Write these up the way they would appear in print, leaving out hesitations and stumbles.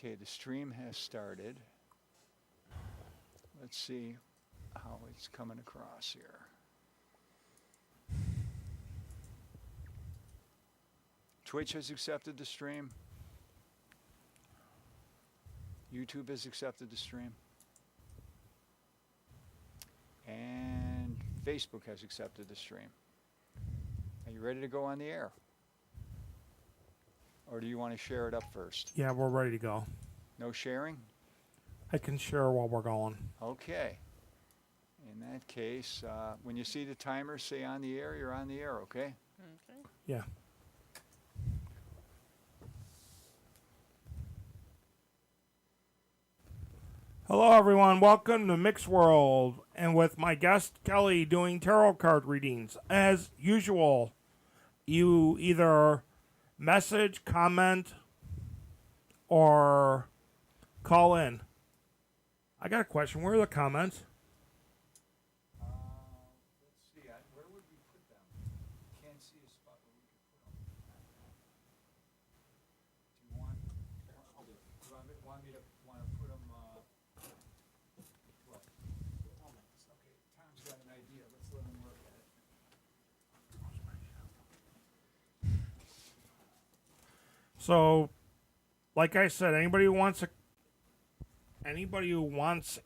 Okay, the stream has started. Let's see how it's coming across here. Twitch has accepted the stream. YouTube has accepted the stream. And Facebook has accepted the stream. Are you ready to go on the air? Or do you want to share it up first? Yeah, we're ready to go. No sharing? I can share while we're going. Okay. In that case, when you see the timer say on the air, you're on the air, okay? Okay. Yeah. Hello, everyone. Welcome to Mixed World, and with my guest Kelly doing tarot card readings. As usual, you either message, comment, or call in. I got a question. Where are the comments? Let's see. Where would we put them? Can't see a spot where we could put them. Do you want? I'll do it. Do you want me to put them? What? Comments. Okay. Tom's got an idea. Let's let him work at it. So, like I said, anybody who wants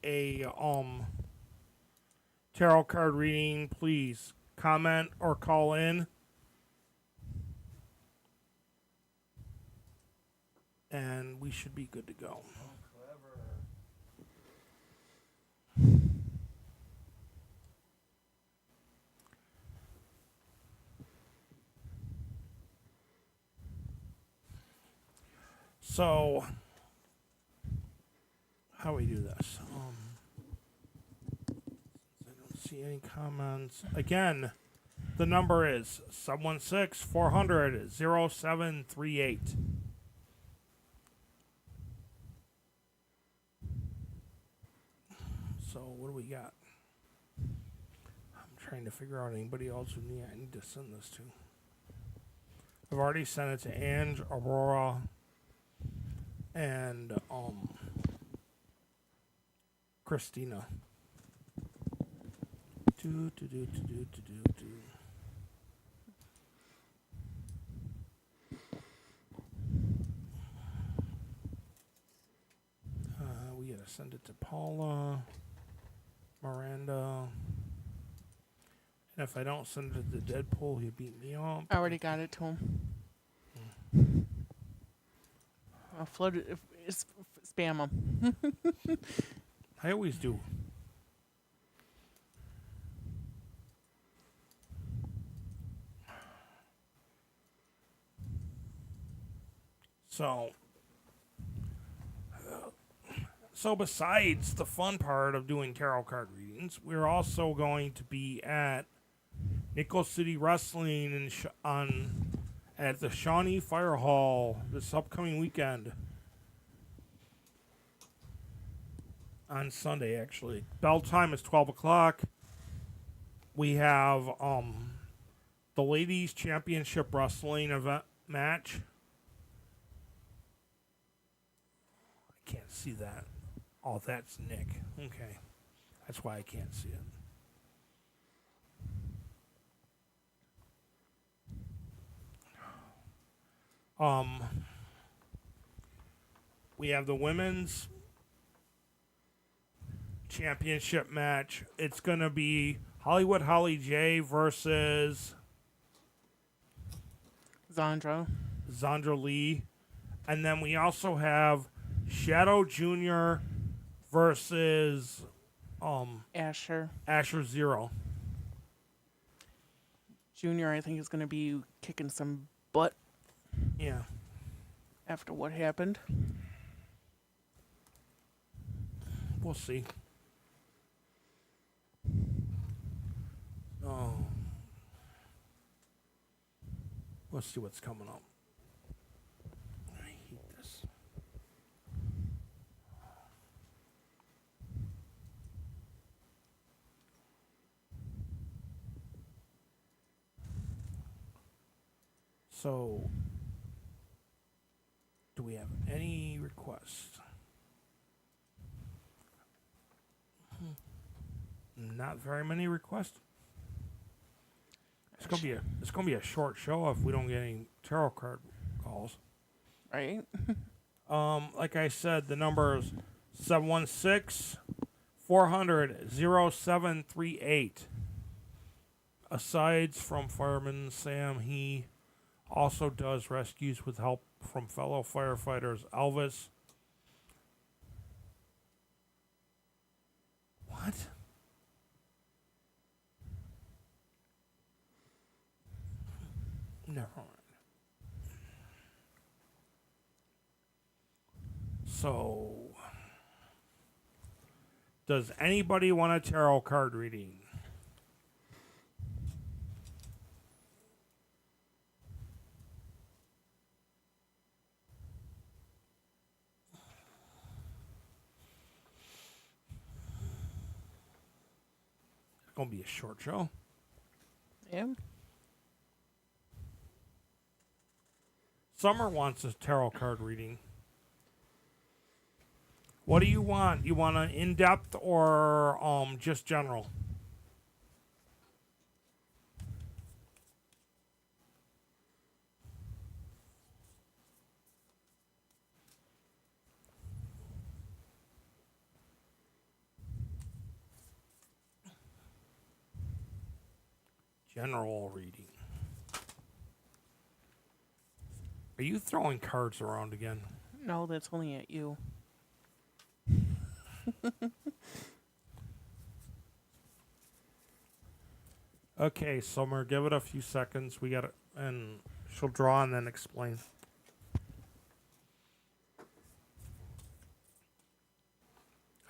a tarot card reading, please comment or call in. And we should be good to go. Oh, clever. So, how do we do this? I don't see any comments. Again, the number is 716-400-0738. So, what do we got? I'm trying to figure out anybody else who I need to send this to. I've already sent it to Ange, Aurora, and Christina. We gotta send it to Paula, Miranda, and if I don't send it to Deadpool, he'll beat me up. I already got it to him. I'll float it. Spam him. I always do. So besides the fun part of doing tarot card readings, we're also going to be at Nickel City Wrestling at the Shawnee Fire Hall this upcoming weekend. On Sunday, actually. Bell time is 12 o'clock. We have the Ladies Championship Wrestling event match. I can't see that. Oh, that's Nick. Okay. That's why I can't see it. We have the women's championship match. It's going to be Hollywood Holly J versus Zandra Lee. And then we also have Shadow Jr. versus Asher Zero. Junior, I think, is going to be kicking some butt. Yeah. After what happened. We'll see. Oh. Let's see what's coming up. I hate this. So, do we have any requests. Not very many requests. It's gonna be a short show if we don't get any tarot card calls. Right? Like I said, the number is 716-400-0738. Aside from Fireman Sam, he also does rescues with help from fellow firefighters Elvis. What? Never mind. So, does anybody want a tarot card reading? It's going to be a short show. Yeah. Summer wants a tarot card reading. What do you want? You want an in-depth or just general? General reading. Are you throwing cards around again? No, that's only at you. Okay, Summer, give it a few seconds. We got it, and she'll draw and then explain.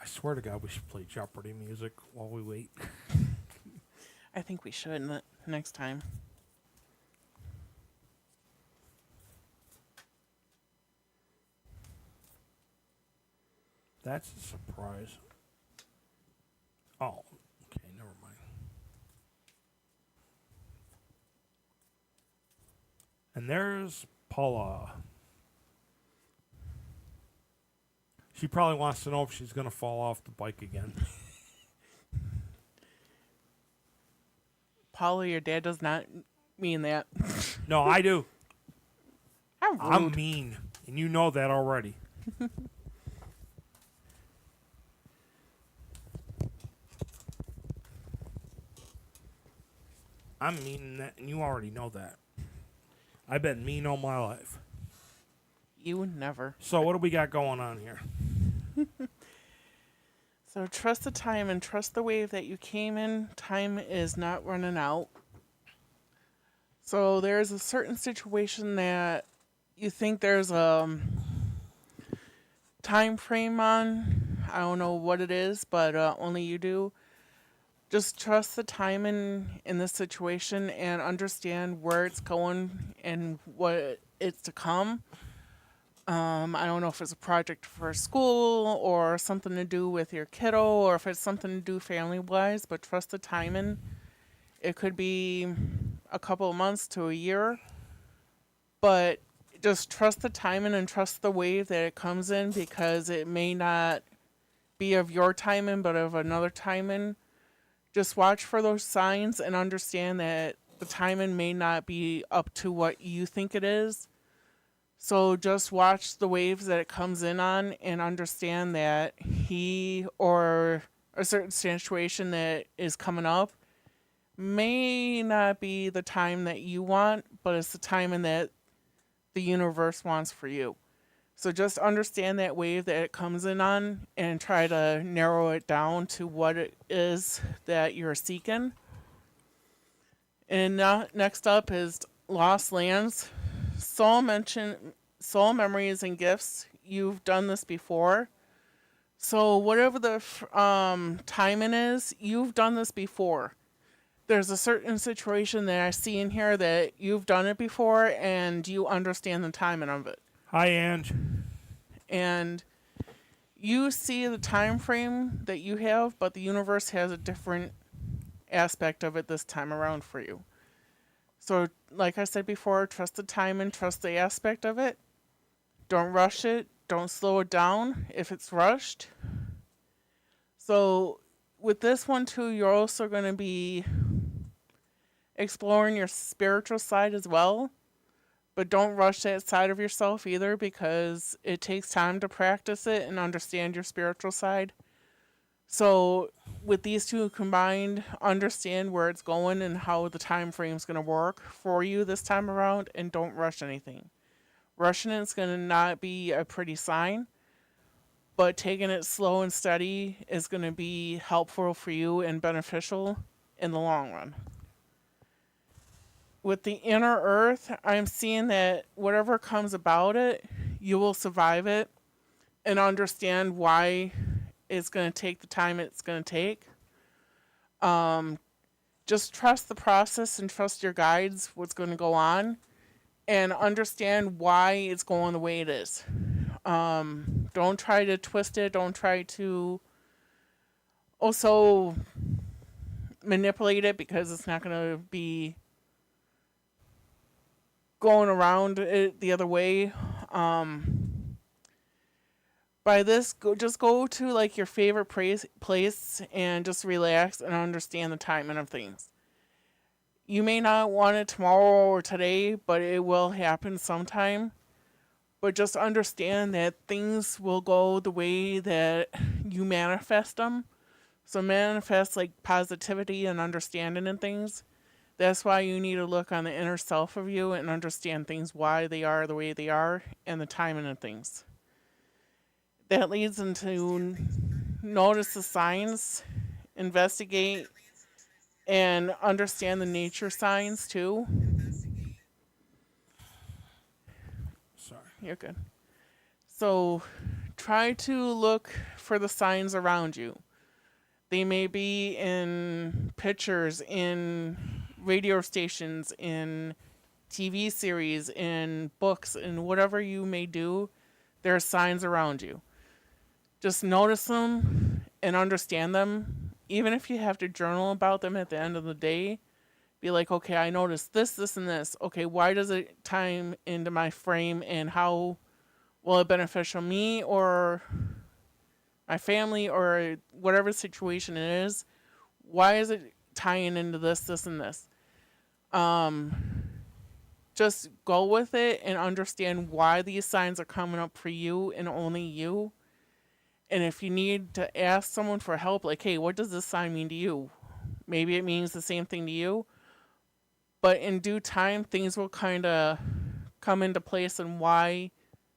I swear to God, we should play Jeopardy music while we wait. I think we should next time. That's a surprise. Oh, okay, never mind. And there's Paula. She probably wants to know if she's going to fall off the bike again. Paula, your dad does not mean that. No, I do. How rude. I'm mean, and you know that already. I'm mean, and you already know that. I've been mean all my life. You never. So what do we got going on here? So trust the time and trust the wave that you came in. Time is not running out. So there's a certain situation that you think there's a time frame on. I don't know what it is, but only you do. Just trust the timing in this situation and understand where it's going and what it's to come. I don't know if it's a project for school or something to do with your kiddo or if it's something to do family-wise, but trust the timing. It could be a couple of months to a year, but just trust the timing and trust the wave that it comes in because it may not be of your timing, but of another timing. Just watch for those signs and understand that the timing may not be up to what you think it is. So just watch the waves that it comes in on and understand that he or a certain situation that is coming up may not be the time that you want, but it's the timing that the universe wants for you. So just understand that wave that it comes in on and try to narrow it down to what it is that you're seeking. And next up is Lost Lands. Soul memories and gifts. You've done this before. So whatever the timing is, you've done this before. There's a certain situation that I see in here that you've done it before and you understand the timing of it. Hi, Ange. And you see the time frame that you have, but the universe has a different aspect of it this time around for you. So, like I said before, trust the time and trust the aspect of it. Don't rush it. don't slow it down if it's rushed. So with this one too, you're also going to be exploring your spiritual side as well. But don't rush that side of yourself either, because it takes time to practice it and understand your spiritual side. So with these two combined, understand where it's going and how the time frame is going to work for you this time around, and don't rush anything. Rushing it's going to not be a pretty sign, but taking it slow and steady is going to be helpful for you and beneficial in the long run. With the inner earth, I'm seeing that whatever comes about it, you will survive it and understand why it's going to take the time it's going to take. Just trust the process and trust your guides, what's going to go on, and understand why it's going the way it is. Don't try to twist it. Don't try to also manipulate it, because it's not going to be going around it the other way. By this, just go to like your favorite place and just relax and understand the timing of things. You may not want it tomorrow or today, but it will happen sometime. But just understand that things will go the way that you manifest them. So manifest like positivity and understanding in things. That's why you need to look on the inner self of you and understand things, why they are the way they are, and the timing of things. That leads into notice the signs, investigate, and understand the nature signs too. Sorry. You're good. So try to look for the signs around you. They may be in pictures, in radio stations, in TV series, in books, in whatever you may do. There are signs around you. Just notice them and understand them. Even if you have to journal about them at the end of the day, be like, okay, I noticed this, this, and this. Okay, why does it time into my frame, and how will it beneficial me or my family or whatever situation it is? Why is it tying into this, this, and this? Just go with it and understand why these signs are coming up for you and only you. And if you need to ask someone for help, like, hey, what does this sign mean to you? Maybe it means the same thing to you. But in due time, things will kind of come into place and why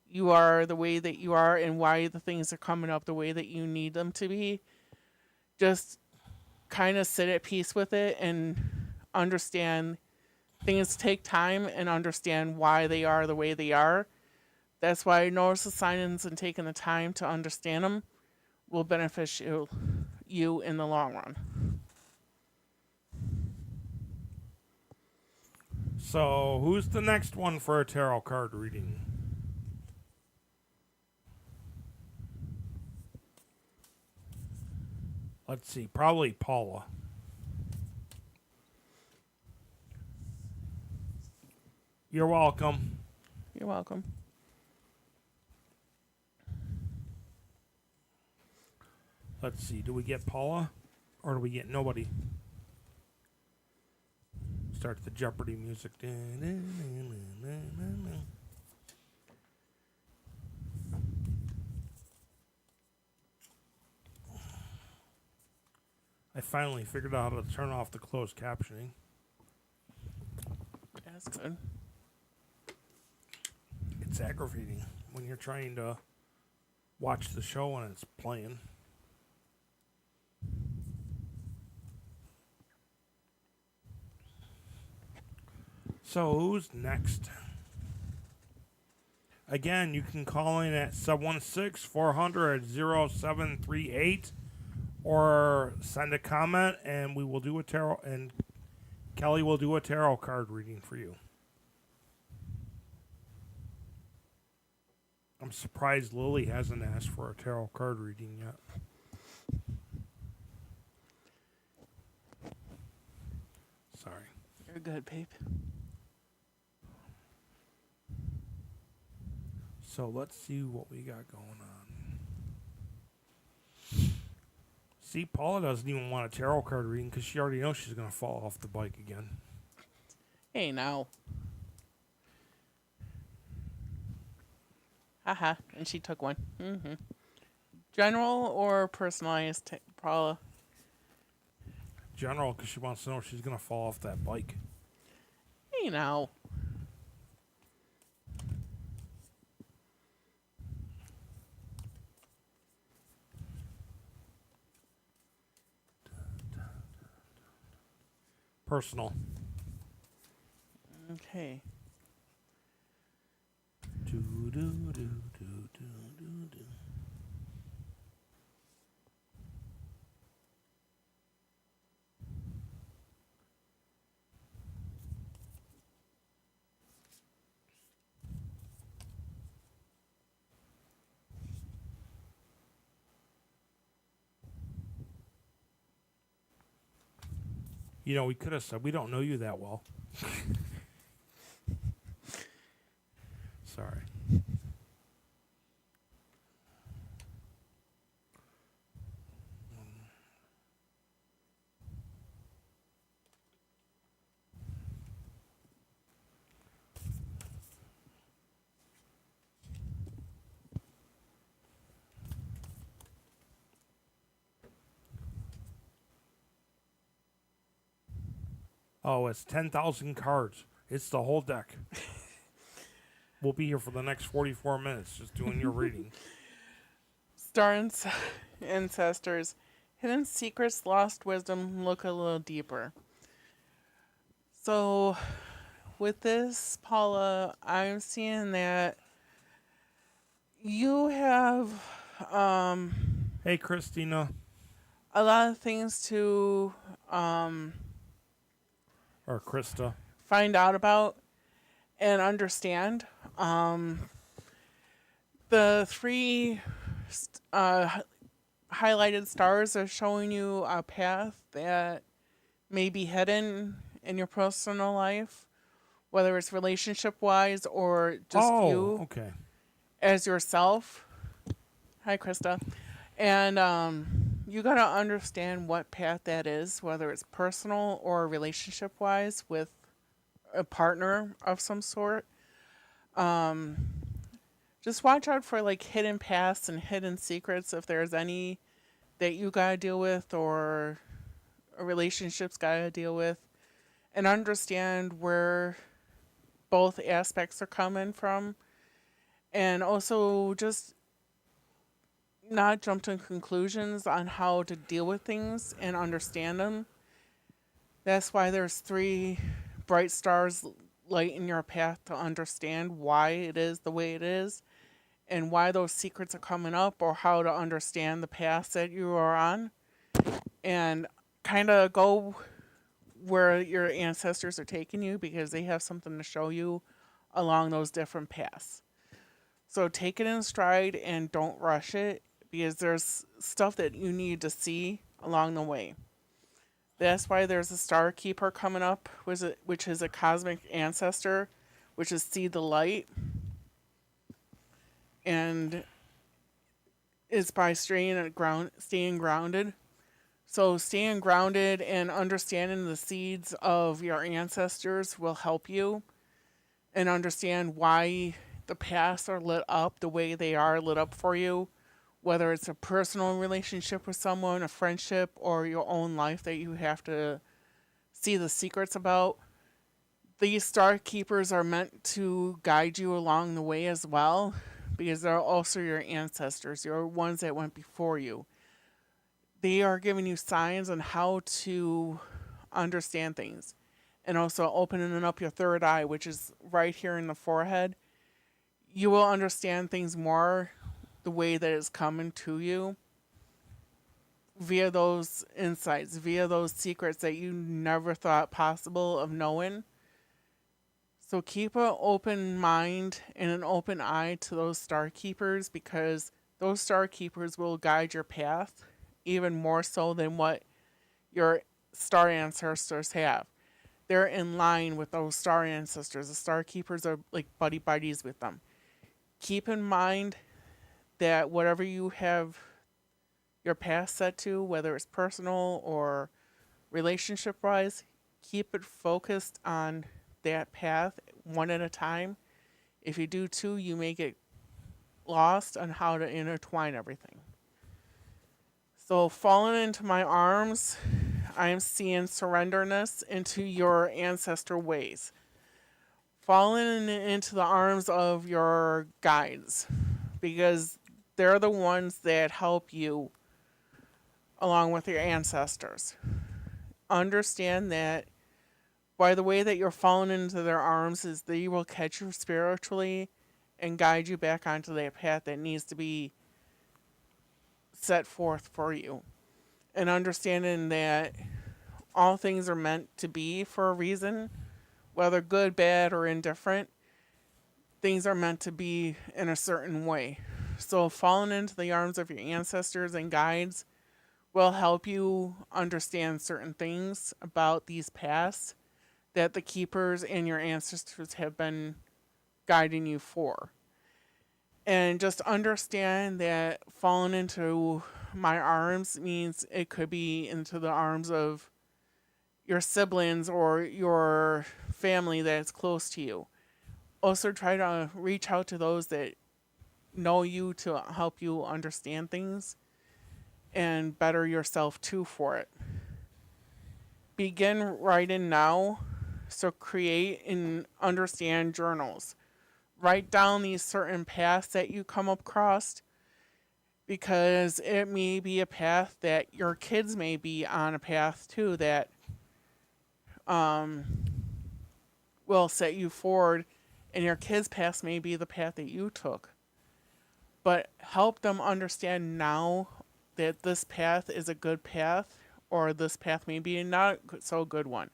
you are the way that you are and why the things are coming up the way that you need them to be. Just kind of sit at peace with it and understand things take time, and understand why they are the way they are. That's why notice the signs and taking the time to understand them will benefit you in the long run. So, who's the next one for a tarot card reading? Let's see, probably Paula. You're welcome. You're welcome. Let's see, do we get Paula or do we get nobody? Start the Jeopardy music. I finally figured out how to turn off the closed captioning. That's good. It's aggravating when you're trying to watch the show and it's playing. So who's next? Again, you can call in at 716-400-0738 or send a comment and we will do a tarot, and Kelly will do a tarot card reading for you. I'm surprised Lily hasn't asked for a tarot card reading yet. Sorry. You're good, babe. So let's see what we got going on. See, Paula doesn't even want a tarot card reading because she already knows she's going to fall off the bike again. Hey, now. Haha, and she took one. General or personalized, Paula? General, because she wants to know if she's going to fall off that bike. Hey, now. Personal. Okay. Do, do, do, do, do, do, do. You know, we could have said we don't know you that well. Sorry. Oh, it's 10,000 cards. It's the whole deck. We'll be here for the next 44 minutes just doing your reading. Star ancestors. Hidden secrets, lost wisdom, look a little deeper. So, with this, Paula, I'm seeing that you have Hey, Christina. a lot of things to Or Krista. find out about and understand. The three highlighted stars are showing you a path that may be hidden in your personal life, whether it's relationship wise or just you Okay. as yourself. Hi, Krista. And you got to understand what path that is, whether it's personal or relationship wise with a partner of some sort. Just watch out for like hidden paths and hidden secrets if there's any that you got to deal with or a relationship's got to deal with, and understand where both aspects are coming from. And also just not jump to conclusions on how to deal with things and understand them. That's why there's three bright stars lighting your path to understand why it is the way it is and why those secrets are coming up, or how to understand the path that you are on and kind of go where your ancestors are taking you, because they have something to show you along those different paths. So take it in stride and don't rush it, because there's stuff that you need to see along the way. That's why there's a star keeper coming up, which is a cosmic ancestor, which is see the light. And it's by staying grounded. So staying grounded and understanding the seeds of your ancestors will help you, and understand why the paths are lit up the way they are lit up for you, whether it's a personal relationship with someone, a friendship, or your own life that you have to see the secrets about. These star keepers are meant to guide you along the way as well, because they're also your ancestors, your ones that went before you. They are giving you signs on how to understand things, and also opening up your third eye, which is right here in the forehead. You will understand things more the way that it's coming to you via those insights, via those secrets that you never thought possible of knowing. So keep an open mind and an open eye to those star keepers, because those star keepers will guide your path even more so than what your star ancestors have. They're in line with those star ancestors. The star keepers are like buddies with them. Keep in mind that whatever you have your past set to, whether it's personal or relationship wise, keep it focused on that path one at a time. If you do two, you may get lost on how to intertwine everything. So, falling into my arms, I am seeing surrenderness into your ancestor ways. Falling into the arms of your guides, because they're the ones that help you along with your ancestors. Understand that by the way that you're falling into their arms is they will catch you spiritually and guide you back onto that path that needs to be set forth for you. And understanding that all things are meant to be for a reason, whether good, bad, or indifferent, things are meant to be in a certain way. So falling into the arms of your ancestors and guides will help you understand certain things about these paths that the keepers and your ancestors have been guiding you for. And just understand that falling into my arms means it could be into the arms of your siblings or your family that's close to you. Also, try to reach out to those that know you to help you understand things and better yourself too for it. Begin writing now, so create and understand journals. Write down these certain paths that you come across, because it may be a path that your kids may be on a path too that will set you forward, and your kids' path may be the path that you took. But help them understand now that this path is a good path, or this path may be not so good one.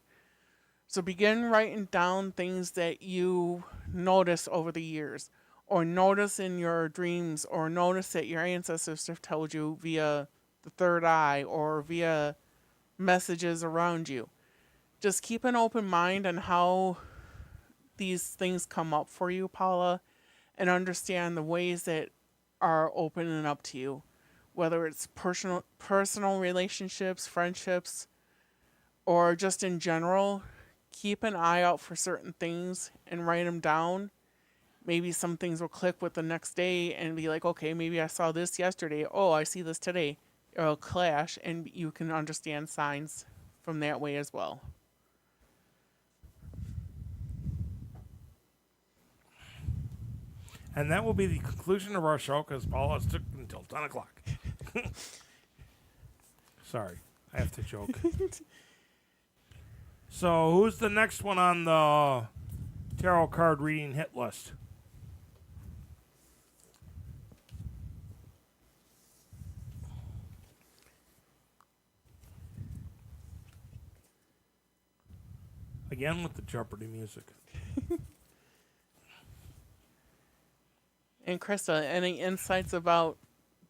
So begin writing down things that you notice over the years, or notice in your dreams, or notice that your ancestors have told you via the third eye or via messages around you. Just keep an open mind on how these things come up for you, Paula, and understand the ways that are opening up to you, whether it's personal relationships, friendships, or just in general. Keep an eye out for certain things and write them down. Maybe some things will click with the next day and be like, okay, maybe I saw this yesterday. Oh, I see this today. It'll clash, and you can understand signs from that way as well. And that will be the conclusion of our show because Paula took until 10 o'clock. Sorry, I have to joke. So, who's the next one on the tarot card reading hit list? Again with the Jeopardy music. And Krista, any insights about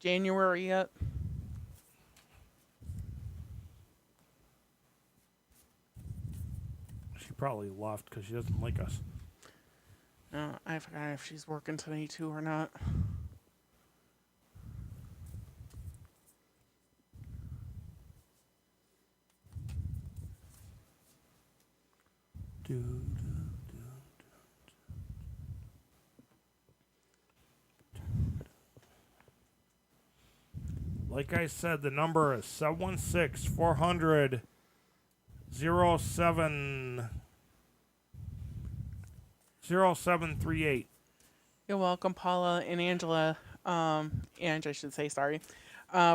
January yet? She probably left because she doesn't like us. I forgot if she's working today too or not. Like I said, the number is 716-400 0738. You're welcome, Paula and Angela. Ange, I should say, sorry.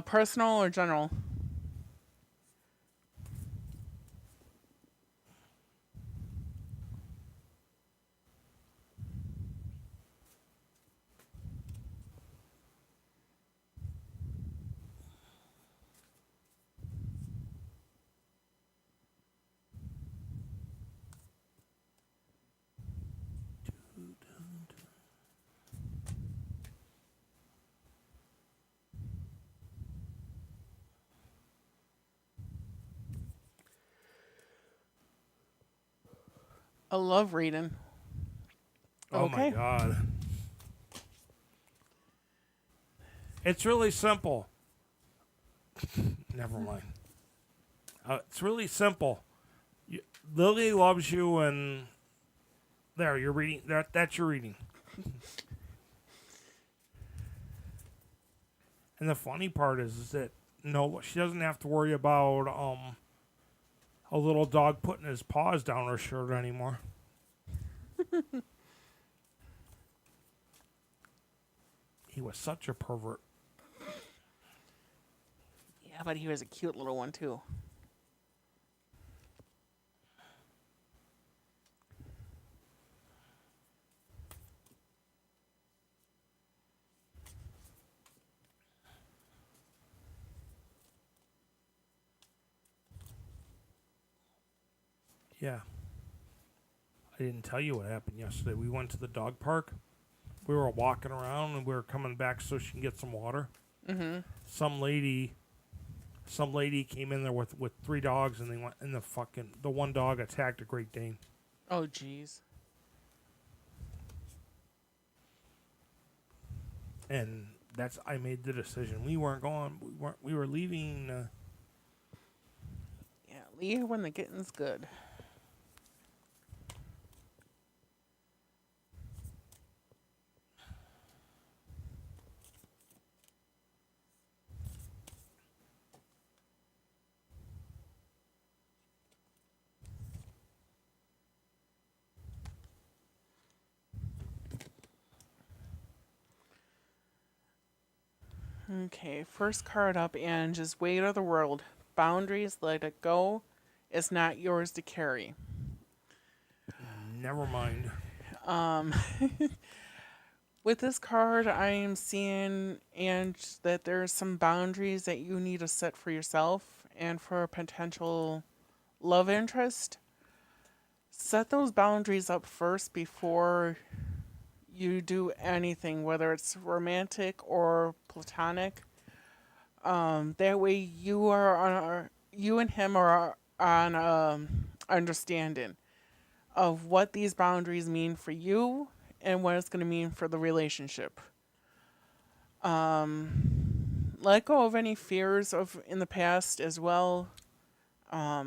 Personal or general? A love reading. Oh Okay. my God. It's really simple. Never mind. It's really simple. Lily loves you, and there, you're reading. That's your reading. And the funny part is that no, she doesn't have to worry about a little dog putting his paws down her shirt anymore. He was such a pervert. Yeah, but he was a cute little one too. Yeah. I didn't tell you what happened yesterday. We went to the dog park. We were walking around and we were coming back so she can get some water. Mm-hmm. Some lady came in there with 3 dogs, and they went, and the one dog attacked a Great Dane. Oh, jeez. And I made the decision. We weren't going. We were leaving. Yeah, leave when the getting's good. Okay, first card up, and just weight of the world. Boundaries, let it go. It's not yours to carry. Never mind. With this card, I am seeing that there's some boundaries that you need to set for yourself and for a potential love interest. Set those boundaries up first before you do anything, whether it's romantic or platonic. That way you and him are on understanding of what these boundaries mean for you and what it's going to mean for the relationship. Let go of any fears of in the past as well. I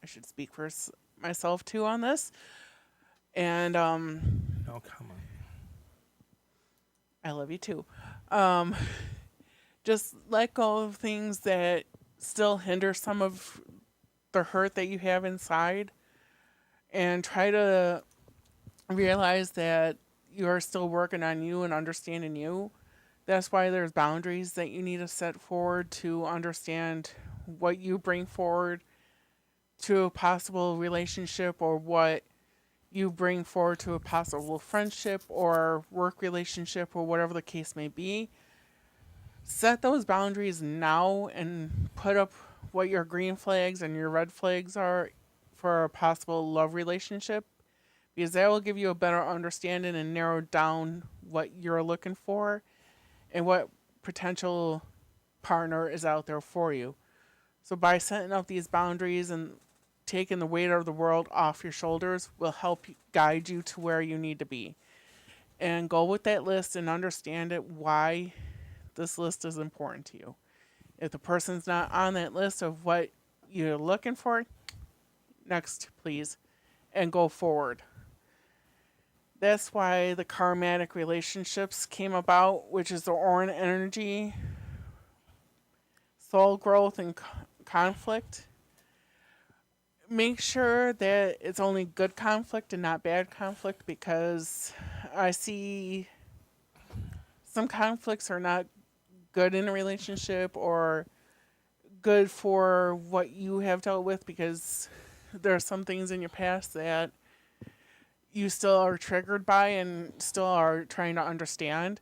should speak for myself too on this. And Oh, come on. I love you too. Just let go of things that still hinder some of the hurt that you have inside, and try to realize that you are still working on you and understanding you. That's why there's boundaries that you need to set forward to understand what you bring forward to a possible relationship, or what you bring forward to a possible friendship or work relationship, or whatever the case may be. Set those boundaries now and put up what your green flags and your red flags are for a possible love relationship, because that will give you a better understanding and narrow down what you're looking for and what potential partner is out there for you. So by setting up these boundaries and taking the weight of the world off your shoulders will help guide you to where you need to be. And go with that list and understand it, why this list is important to you. If the person's not on that list of what you're looking for, next, please, and go forward. That's why the karmatic relationships came about, which is the Oran energy, soul growth, and conflict. Make sure that it's only good conflict and not bad conflict, because I see some conflicts are not good in a relationship or good for what you have dealt with, because there are some things in your past that you still are triggered by and still are trying to understand.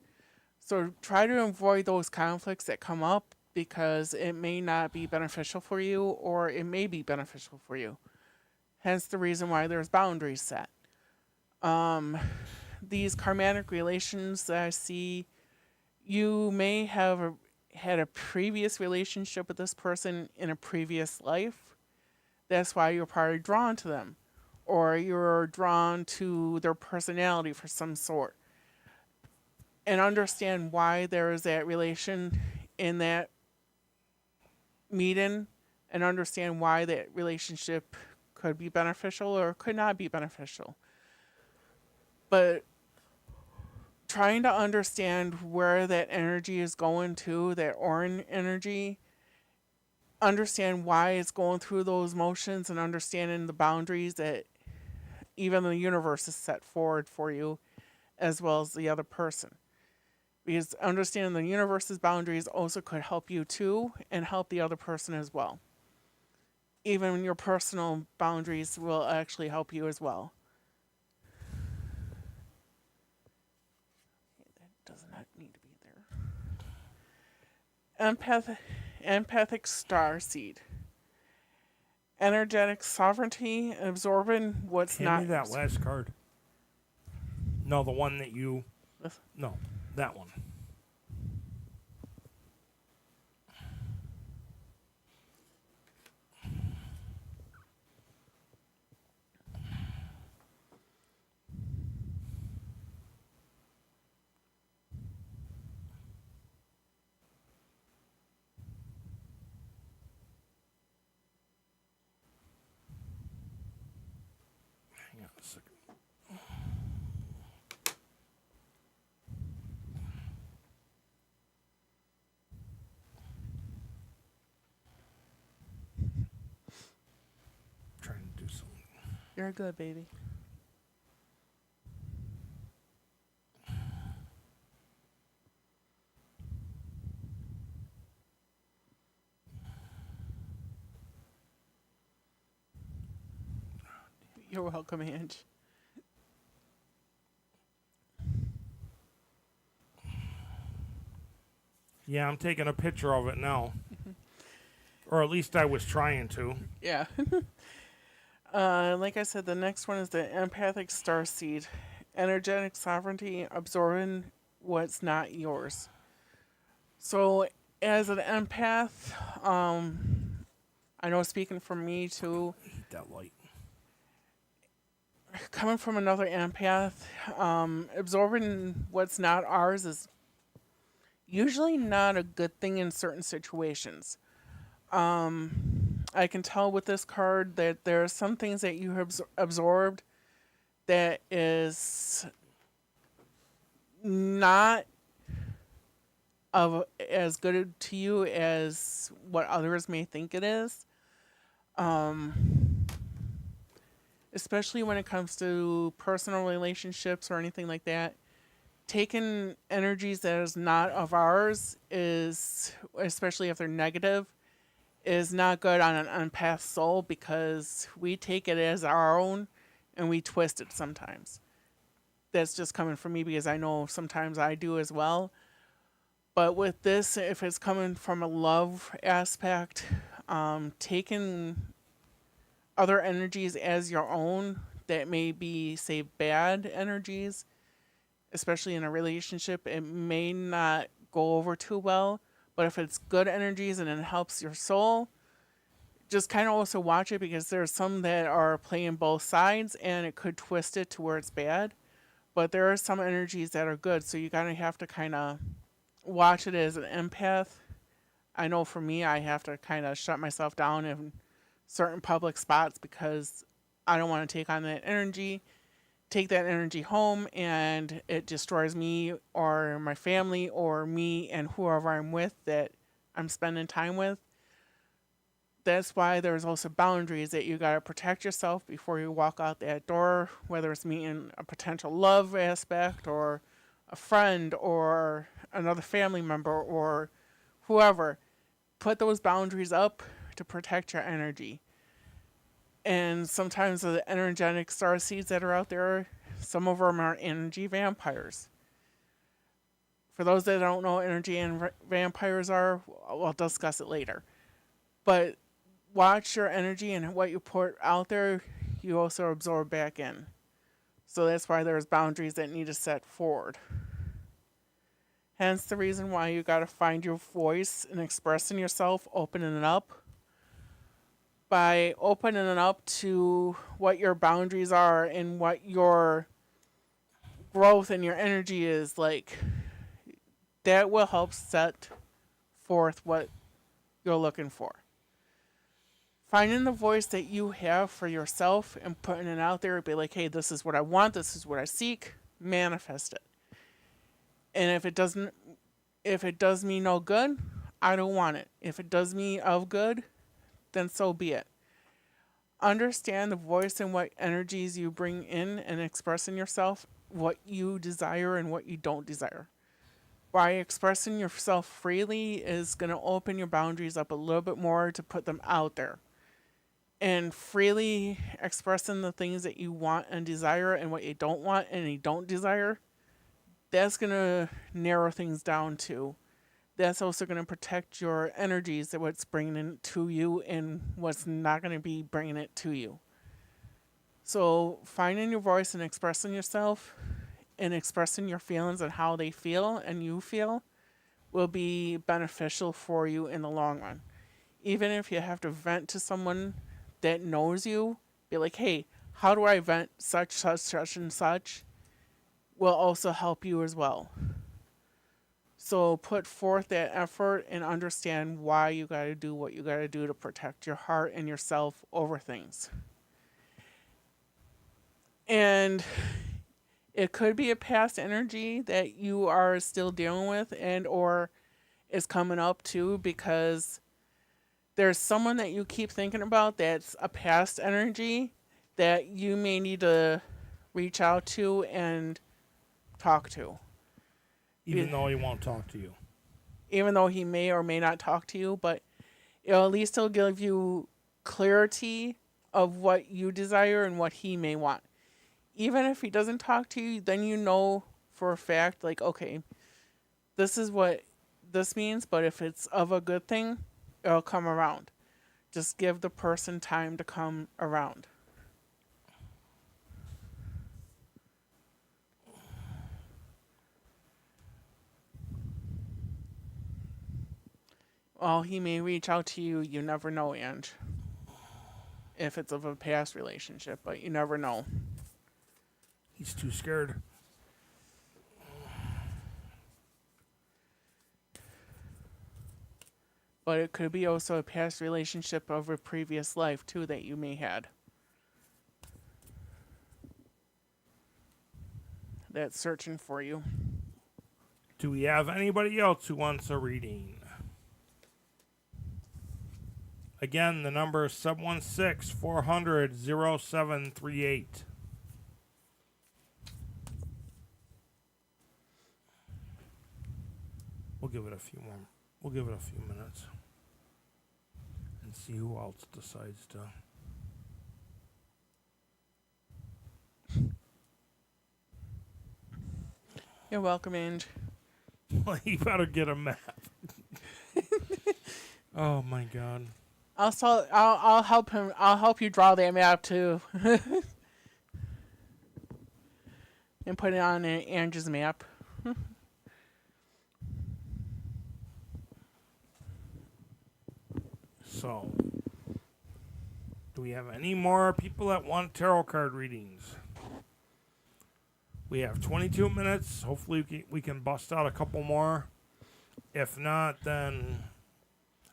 So try to avoid those conflicts that come up, because it may not be beneficial for you, or it may be beneficial for you. Hence the reason why there's boundaries set. These karmatic relations that I see, you may have had a previous relationship with this person in a previous life. That's why you're probably drawn to them, or you're drawn to their personality for some sort. and understand why there is that relation in that meeting, and understand why that relationship could be beneficial or could not be beneficial. But trying to understand where that energy is going to, that orange energy, understand why it's going through those motions, and understanding the boundaries that even the universe has set forward for you, as well as the other person. Because understanding the universe's boundaries also could help you too, and help the other person as well. Even your personal boundaries will actually help you as well. That does not need to be there. Empathic star seed. Energetic sovereignty, absorbing what's Hand not. me that last card. No, the one that you. This? No, that one. Hang on a second. Trying to do something. You're good, baby. You're welcome, Ange. Yeah, I'm taking a picture of it now. Or at least I was trying to. Yeah. Like I said, the next one is the empathic star seed. Energetic sovereignty, absorbing what's not yours. So, as an empath, I know speaking for me too, I hate that light. coming from another empath, absorbing what's not ours is usually not a good thing in certain situations. I can tell with this card that there are some things that you have absorbed that is not of as good to you as what others may think it is. Especially when it comes to personal relationships or anything like that. Taking energies that is not of ours is, especially if they're negative, is not good on an empath soul, because we take it as our own and we twist it sometimes. That's just coming from me, because I know sometimes I do as well. But with this, if it's coming from a love aspect, taking other energies as your own that may be, say, bad energies, especially in a relationship, it may not go over too well. But if it's good energies and it helps your soul, just kind of also watch it, because there's some that are playing both sides and it could twist it to where it's bad. But there are some energies that are good, so you gotta have to kind of watch it as an empath. I know for me, I have to kind of shut myself down in certain public spots, because I don't want to take on that energy, take that energy home, and it destroys me or my family or me and whoever I'm with that I'm spending time with. That's why there's also boundaries that you got to protect yourself before you walk out that door, whether it's meeting a potential love aspect or a friend or another family member or whoever. Put those boundaries up to protect your energy. And sometimes the energetic star seeds that are out there, some of them are energy vampires. For those that don't know what energy and vampires are, we'll discuss it later. But watch your energy, and what you put out there, you also absorb back in. So that's why there's boundaries that need to set forward. Hence the reason why you got to find your voice and expressing yourself, opening it up. By opening it up to what your boundaries are and what your growth and your energy is, like, that will help set forth what you're looking for. Finding the voice that you have for yourself and putting it out there, be like, hey, this is what I want, this is what I seek, manifest it. And if it does me no good, I don't want it. If it does me of good, then so be it. Understand the voice and what energies you bring in and express in yourself, what you desire and what you don't desire. By expressing yourself freely is going to open your boundaries up a little bit more to put them out there. And freely expressing the things that you want and desire and what you don't want and you don't desire, that's going to narrow things down too. That's also going to protect your energies, that what's bringing it to you and what's not going to be bringing it to you. So finding your voice and expressing yourself and expressing your feelings and how they feel and you feel will be beneficial for you in the long run. Even if you have to vent to someone that knows you, be like, hey, how do I vent such, and such, will also help you as well. So put forth that effort and understand why you got to do what you got to do to protect your heart and yourself over things. And it could be a past energy that you are still dealing with and or is coming up too, because there's someone that you keep thinking about that's a past energy that you may need to reach out to and talk to. Even though he won't talk to you. Even though he may or may not talk to you, but it'll at least still give you clarity of what you desire and what he may want. Even if he doesn't talk to you, then you know for a fact, like, okay, this is what this means, but if it's of a good thing, it'll come around. Just give the person time to come around. Well, he may reach out to you. You never know, Ange. If it's of a past relationship, but you never know. He's too scared. But it could be also a past relationship of a previous life, too, that you may had. That's searching for you. Do we have anybody else who wants a reading? Again, the number is 716-400-0738. We'll give it a few more. We'll give it a few minutes and see who else decides to. You're welcome, Ange. You better get a map. Oh my God. I'll help him. I'll help you draw that map too, and put it on Ange's map. So, do we have any more people that want tarot card readings? We have 22 minutes. Hopefully we can bust out a couple more. If not, then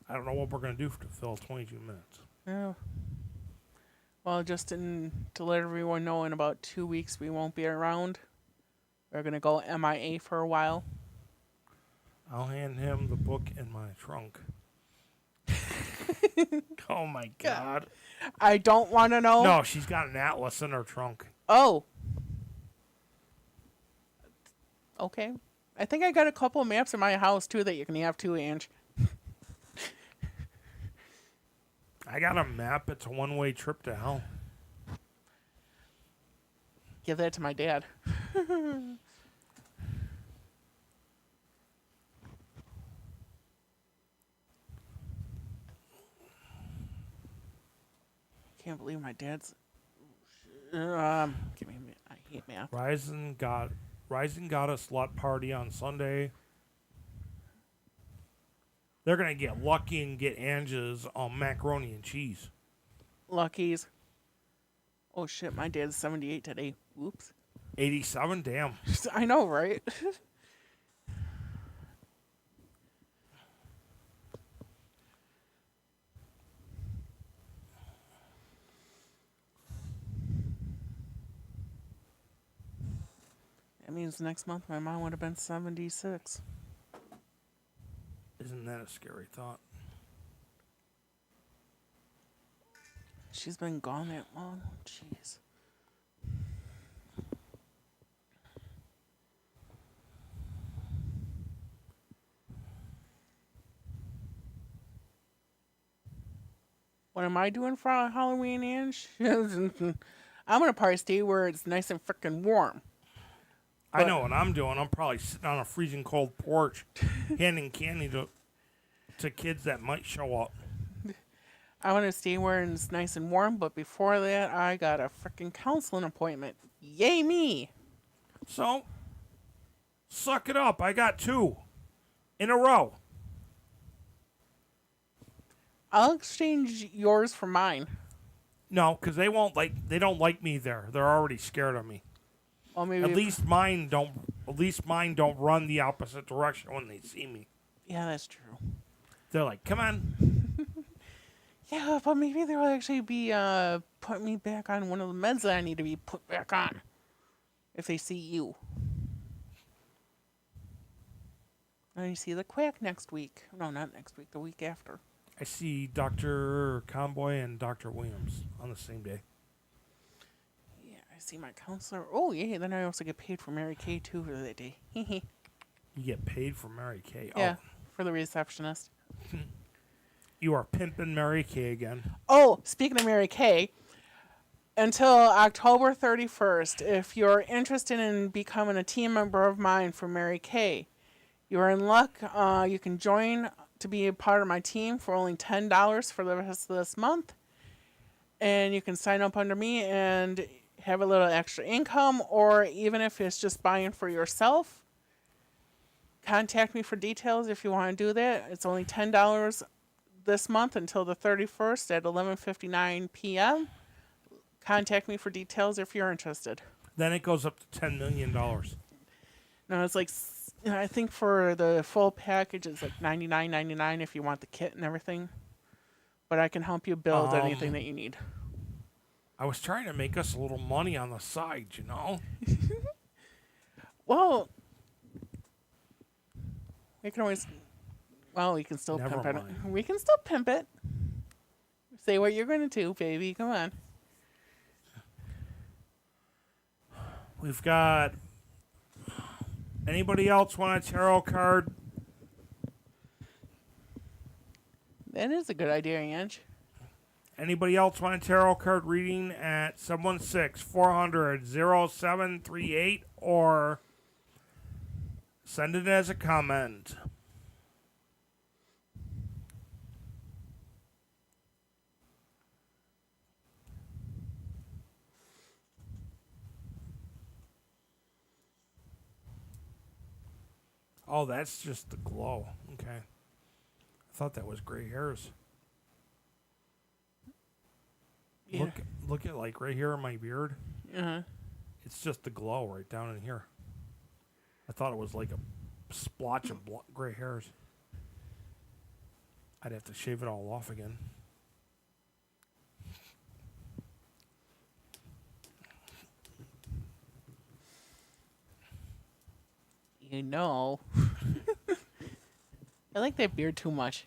I don't know what we're going to do to fill 22 minutes. Yeah. Well, to let everyone know, in about 2 weeks we won't be around. We're going to go MIA for a while. I'll hand him the book in my trunk. Oh my God. I don't want to know. No, she's got an atlas in her trunk. Oh. Okay. I think I got a couple of maps in my house too that you can have too, Ange. I got a map. It's a one-way trip to hell. Give that to my dad. Can't believe my dad's. Give me a minute. I hate math. Rising Goddess Lot Party on Sunday. They're going to get lucky and get Ange's macaroni and cheese. Lucky's. Oh shit, my dad's 78 today. Whoops. 87? Damn. I know, right? means next month my mom would have been 76. Isn't that a scary thought? She's been gone that long. Jeez. What am I doing for Halloween, Ange? I'm gonna probably stay where it's nice and frickin' warm. I know what I'm doing. I'm probably sitting on a freezing cold porch, handing candy to kids that might show up. I want to stay where it's nice and warm, but before that, I got a frickin' counseling appointment. Yay me! So, suck it up. I got 2 in a row. I'll exchange yours for mine. No, because they don't like me there. They're already scared of me. Well, maybe At least mine don't run the opposite direction when they see me. Yeah, that's true. They're like, come on. Yeah, but maybe they'll actually be putting me back on one of the meds that I need to be put back on. If they see you. And you see the quack next week. No, not next week, the week after. I see Dr. Conboy and Dr. Williams on the same day. Yeah, I see my counselor. Oh, yeah, then I also get paid for Mary Kay, too, for that day. You get paid for Mary Kay? Yeah, for the receptionist. You are pimping Mary Kay again. Oh, speaking of Mary Kay, until October 31st, if you're interested in becoming a team member of mine for Mary Kay, you're in luck. You can join to be a part of my team for only $10 for the rest of this month. And you can sign up under me and have a little extra income, or even if it's just buying for yourself, contact me for details if you want to do that. It's only $10 this month until the 31st at 11:59 p.m. Contact me for details if you're interested. Then it goes up to $10 million. No, it's like, I think for the full package, it's like $99.99 if you want the kit and everything. But I can help you build anything that you need. I was trying to make us a little money on the side, you know? Well, we can always, well, we can still Never pimp mind. it. We can still pimp it. Say what you're going to do, baby. Come on. We've got... Anybody else want a tarot card? That is a good idea, Ange. Anybody else want a tarot card reading at 716-400-0738 or send it as a comment. Oh, that's just the glow. Okay. I thought that was gray hairs. Yeah. Look at like right here in my beard. Uh-huh. It's just the glow right down in here. I thought it was like a splotch of gray hairs. I'd have to shave it all off again. You know. I like that beard too much.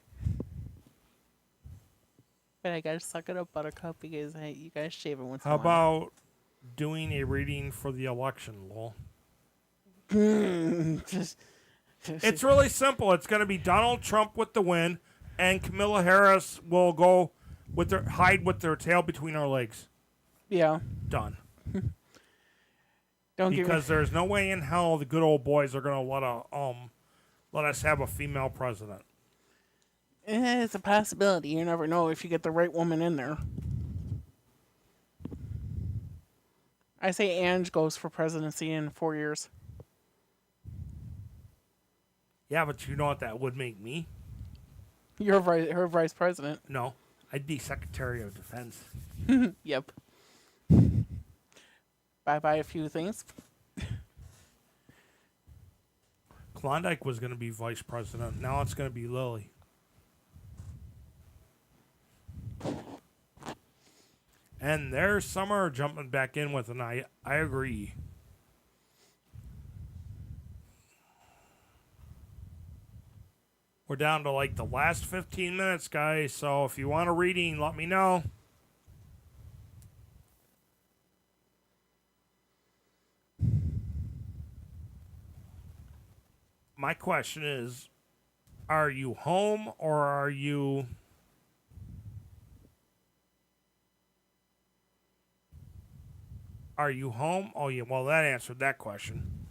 But I gotta suck it up, Buttercup, because you guys shave it once in a How while. about doing a reading for the election, Lowell? It's really simple. It's going to be Donald Trump with the win, and Kamala Harris will go hide with their tail between our legs. Yeah. Done. Don't Because there's no way in hell the good old boys are going to let us have a female president. It's a possibility. You never know if you get the right woman in there. I say Ange goes for presidency in 4 years. Yeah, but you know what that would make me? You're her vice president. No, I'd be Secretary of Defense. Yep. Bye-bye a few things. Klondike was going to be vice president. Now it's going to be Lily. And there's Summer jumping back in with an I agree. We're down to like the last 15 minutes, guys. So if you want a reading, let me know. My question is, are you home or are you... Are you home? Oh, yeah. Well, that answered that question.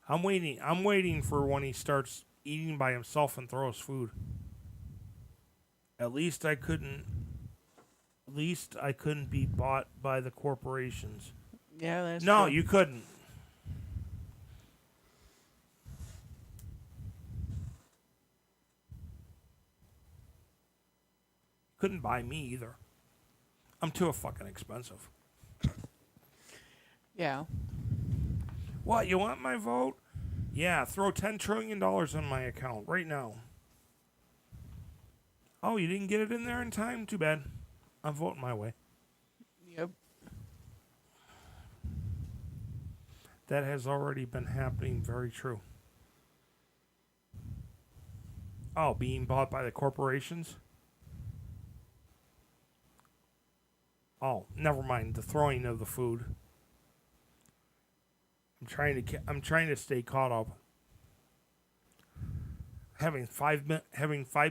I'm waiting. I'm waiting for when he starts eating by himself and throws food. At least I couldn't. At least I couldn't be bought by the corporations. Yeah, that's No, true. you couldn't. Couldn't buy me either. I'm too fucking expensive. Yeah. What, you want my vote? Yeah, throw $10 trillion in my account right now. Oh, you didn't get it in there in time? Too bad. I'm voting my way. Yep. That has already been happening. Very true. Oh, being bought by the corporations? Oh, never mind. The throwing of the food. I'm trying to stay caught up. Having 5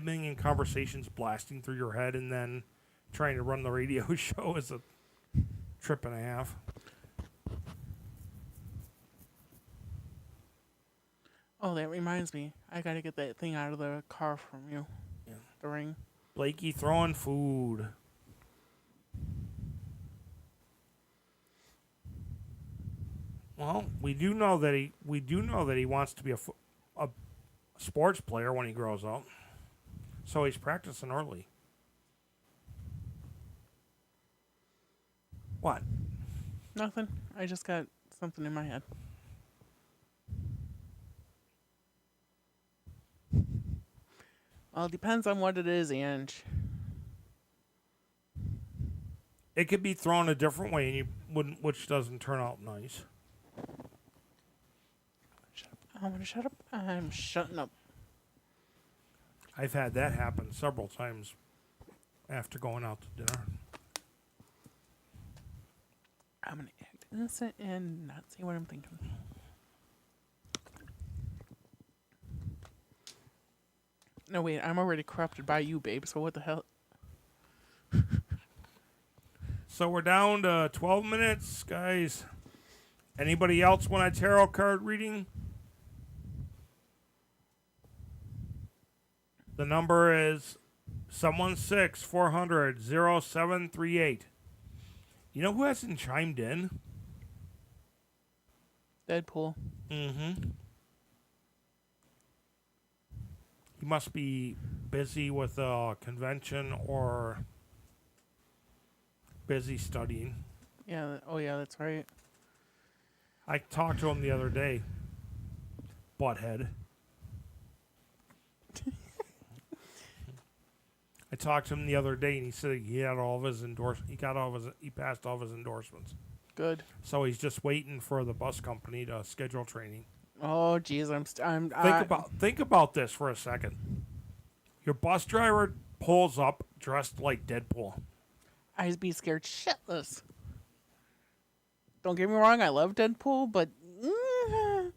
million conversations blasting through your head and then trying to run the radio show is a trip and a half. Oh, that reminds me. I gotta get that thing out of the car from you. Yeah. The ring. Blakey throwing food. Well, we do know that he wants to be a sports player when he grows up. So he's practicing early. What? Nothing. I just got something in my head. Well, it depends on what it is, Ange. It could be thrown a different way, and you wouldn't, which doesn't turn out nice. I'm gonna shut up. I'm shutting up. I've had that happen several times after going out to dinner. I'm gonna act innocent and not say what I'm thinking. No, wait, I'm already corrupted by you, babe, so what the hell? So we're down to 12 minutes, guys. Anybody else want a tarot card reading? The number is 716-400-0738. You know who hasn't chimed in? Deadpool. Mm-hmm. He must be busy with a convention or busy studying. Yeah, oh yeah, that's right. I talked to him the other day. Butthead. I talked to him the other day, and he said he had all of his he passed all of his endorsements. Good. So he's just waiting for the bus company to schedule training. Oh, geez, Think about this for a second. Your bus driver pulls up dressed like Deadpool. I'd be scared shitless. Don't get me wrong, I love Deadpool, but I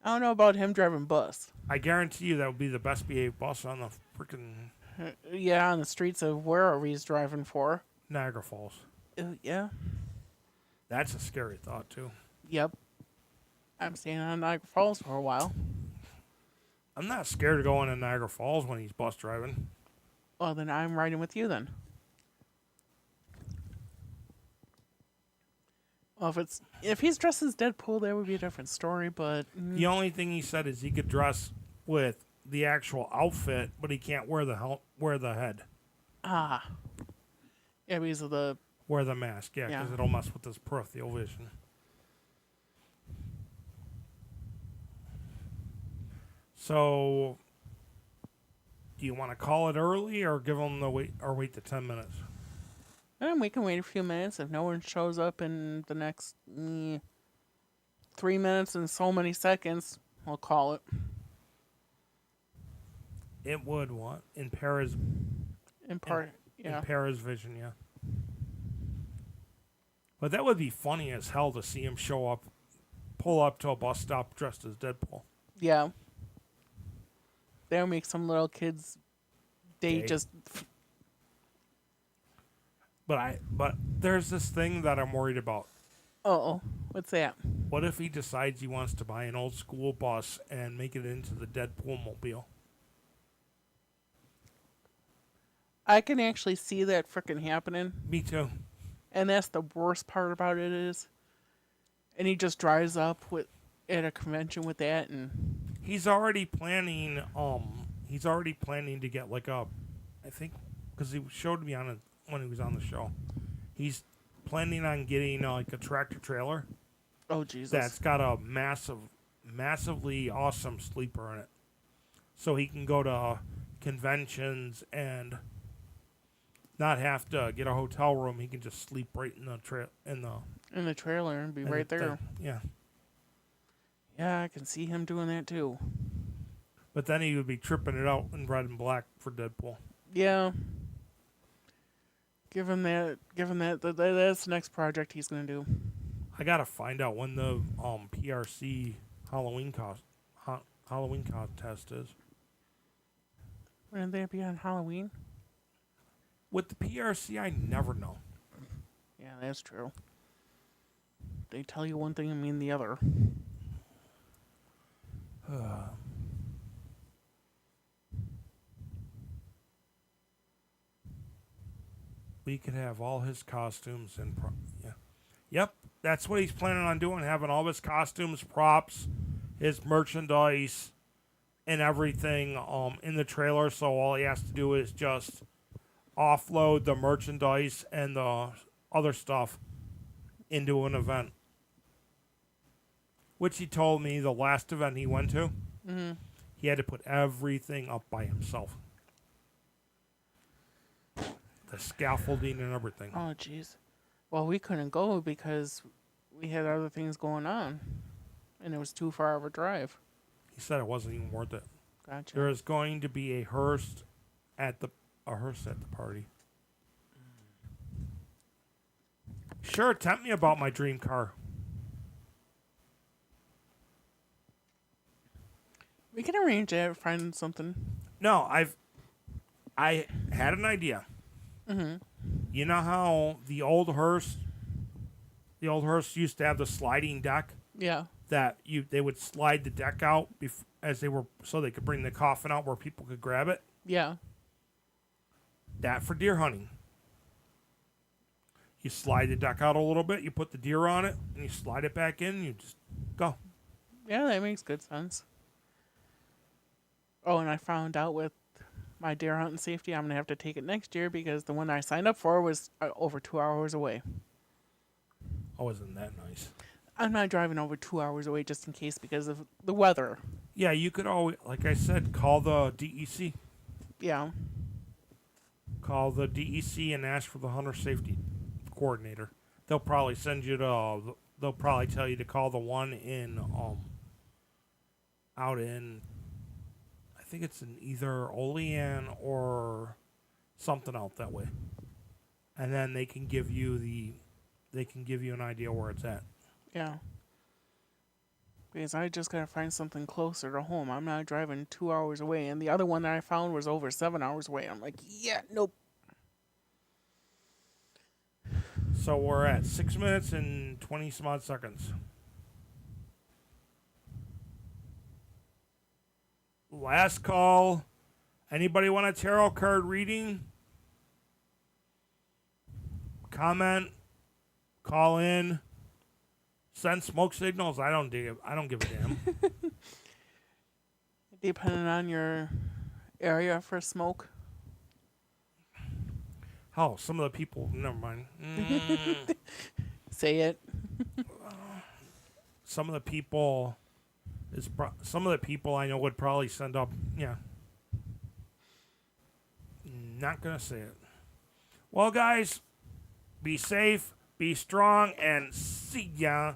don't know about him driving bus. I guarantee you that would be the best behaved bus on the freaking Yeah, on the streets of wherever he's driving for. Niagara Falls. Yeah. That's a scary thought, too. Yep. I'm staying on Niagara Falls for a while. I'm not scared of going to Niagara Falls when he's bus driving. Well, then I'm riding with you then. Well, if he's dressed as Deadpool, that would be a different story, but... The only thing he said is he could dress with the actual outfit, but he can't wear the head. Ah. Yeah, because of the... Wear the mask, yeah, because Yeah. it'll mess with his peripheral vision. So, do you want to call it early or give him wait the 10 minutes? And we can wait a few minutes. If no one shows up in the next 3 minutes and so many seconds, we'll call it. It would what in Paris In part, yeah. in Paris vision, yeah. But that would be funny as hell to see him pull up to a bus stop dressed as Deadpool. Yeah. That'll make some little kid's day Okay. just. But there's this thing that I'm worried about. Oh, what's that? What if he decides he wants to buy an old school bus and make it into the Deadpool mobile? I can actually see that frickin' happening. Me too. And that's the worst part about it is. And he just drives up at a convention with that, and He's already planning. He's already planning to get like a, I think, because he showed me on it when he was on the show. He's planning on getting like a tractor trailer oh Jesus, that's got a massively awesome sleeper in it, so he can go to conventions and not have to get a hotel room. He can just sleep right in the in the trailer and be in right the there. thing. Yeah, Yeah, I can see him doing that too. but then he would be tripping it out in red and black for Deadpool. Yeah. Give him that. That's the next project he's gonna do. I gotta find out when the PRC Halloween contest is. Wouldn't that be on Halloween? With the PRC, I never know. Yeah, that's true. They tell you one thing and mean the other. We could have all his costumes and yeah. Yep, that's what he's planning on doing, having all his costumes, props, his merchandise, and everything in the trailer, so all he has to do is just offload the merchandise and the other stuff into an event. Which he told me the last event he went to, he had to put everything up by himself. The scaffolding and everything. Oh, jeez. Well, we couldn't go because we had other things going on, and it was too far of a drive. He said it wasn't even worth it. Gotcha. There is going to be a hearse at the party. Sure, tempt me about my dream car. We can arrange that, find something. No, I had an idea. Mm-hmm. You know how the old hearse used to have the sliding deck Yeah. that they would slide the deck out so they could bring the coffin out where people could grab it. Yeah. That for deer hunting. You slide the deck out a little bit, you put the deer on it, and you slide it back in, and you just go. Yeah, that makes good sense. Oh, and I found out with my deer hunting safety, I'm going to have to take it next year because the one I signed up for was over 2 hours away. Oh, isn't that nice? I'm not driving over 2 hours away just in case because of the weather. Yeah, you could always, like I said, call the DEC. Yeah. Call the DEC and ask for the hunter safety coordinator. They'll probably send you to. They'll probably tell you to call the one in out in. I think it's in either Olean or something out that way, and then they can give you an idea where it's at. Yeah. Because I just got to find something closer to home. I'm not driving 2 hours away. And the other one that I found was over 7 hours away. I'm like, yeah, nope. So we're at 6 minutes and 20 some odd seconds. Last call. Anybody want a tarot card reading? Comment. Call in. Send smoke signals. I don't give a damn. Depending on your area for smoke. Oh, some of the people. Never mind. Say it. Some of the people I know would probably send up. Yeah. Not gonna say it. Well, guys, Be safe, be strong, and see ya.